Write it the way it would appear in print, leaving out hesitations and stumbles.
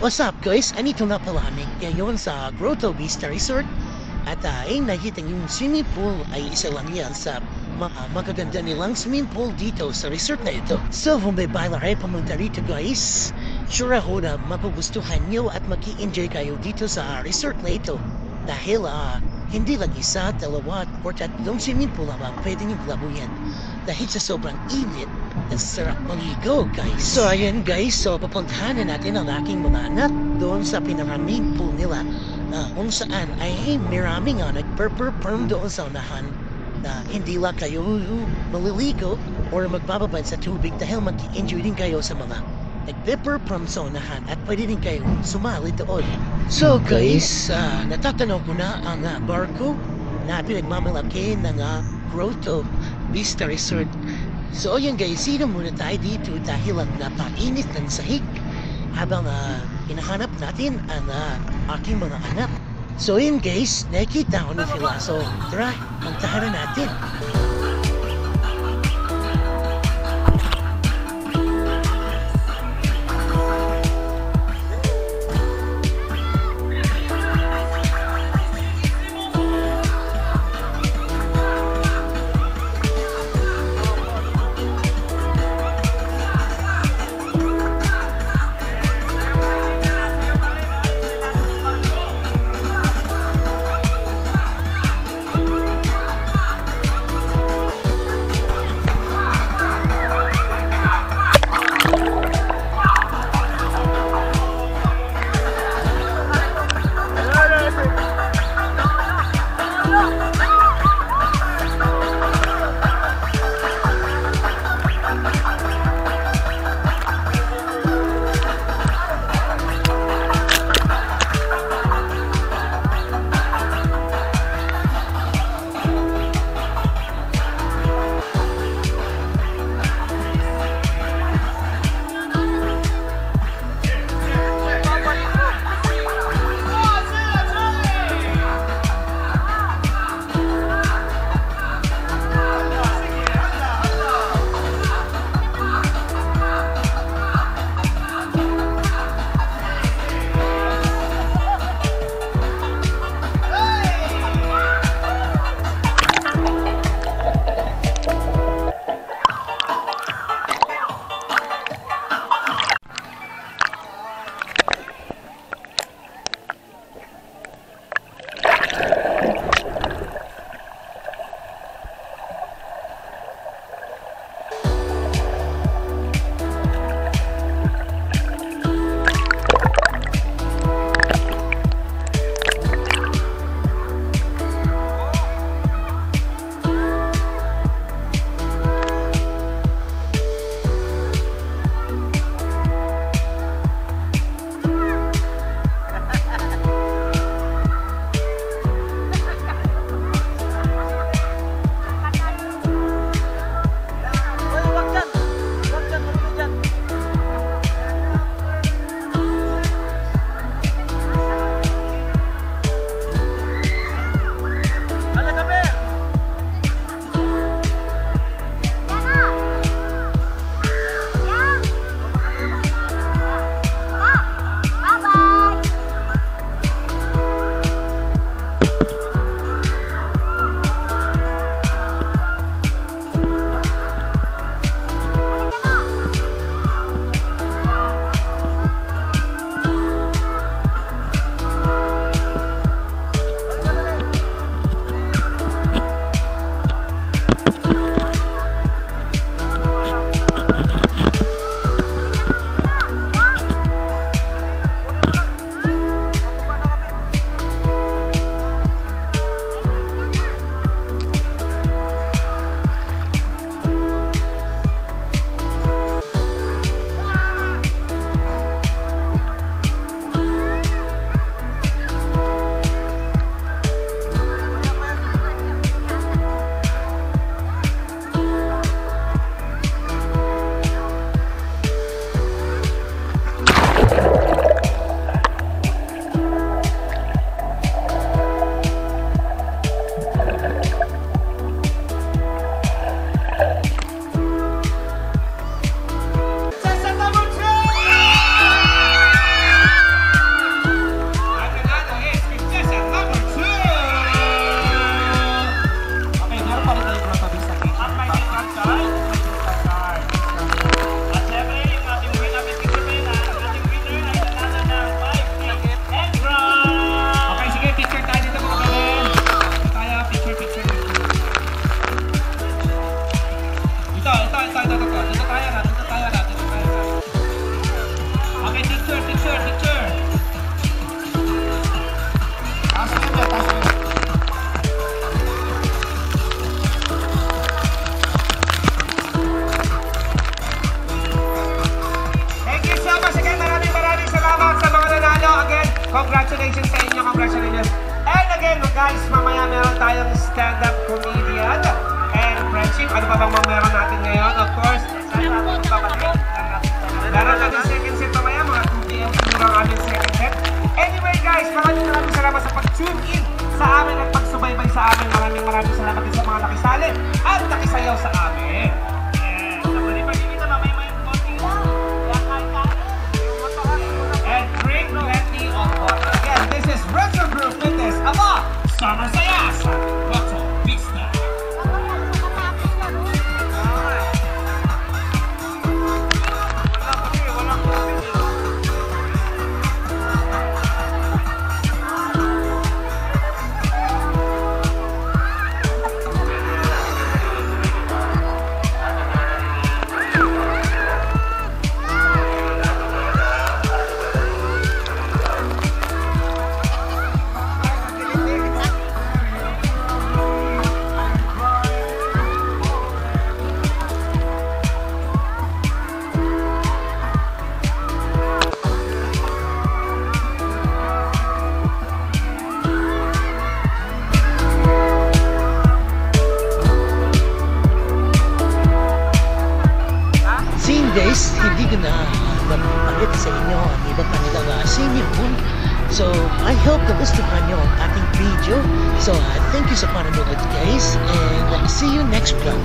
What's up guys? Anito na pala kami ngayon sa Grotto Vista Resort at nakita yung swimming pool ay isa lang yan sa magaganda nilang swimming pool dito sa resort na ito. So kung may bala kayo pumunta rito guys, sure ako na mapugustuhan nyo at maki-enjoy kayo dito sa resort na ito. Dahil hindi lang isa, dalawa, or tatlong swimming pool ang pwede nyo labuyan. Dahil sa sobrang init, ang sarap maligo guys. So ayan guys, so papuntahan na natin ang aking mga anak doon sa pinaka-main pool nila kung saan ay maraming nagperperm doon sa unahan na hindi lang kayo maliligo or magbababad sa tubig dahil mag-enjoy din kayo sa mga nagperperm sa unahan at pwede din kayo sumali doon. So guys, natatanaw ko na ang barko na pinagmamalaki ng Grotto Vista Resort. So ayan guys, sino muna tayo dito dahil ang napainit ng sahig habang hinahanap natin ang aking mga anak. So ayan guys, nakikita ko na sila. So tara, magtahanan natin. stand-up comedian and friendship. Ano pa bang meron natin ngayon? Of course, meron natin second set mamaya, mga 2 p.m. siguro ang aming second set. Anyway guys, maraming salamat sa pag-tune in sa amin at pagsubaybay sa amin. Maraming salamat din sa mga nakisali at nakisayaw sa amin. And drink plenty of water. Again, this is Retro Brew Fitness. Aba, summer saya sa Roto Vista. Guys, hindi ko na mapalit sa inyo ang iba pa nilang swimming pool. So, I hope nagustuhan nyo ang ating video. So, thank you sa panonood guys, and see you next vlog.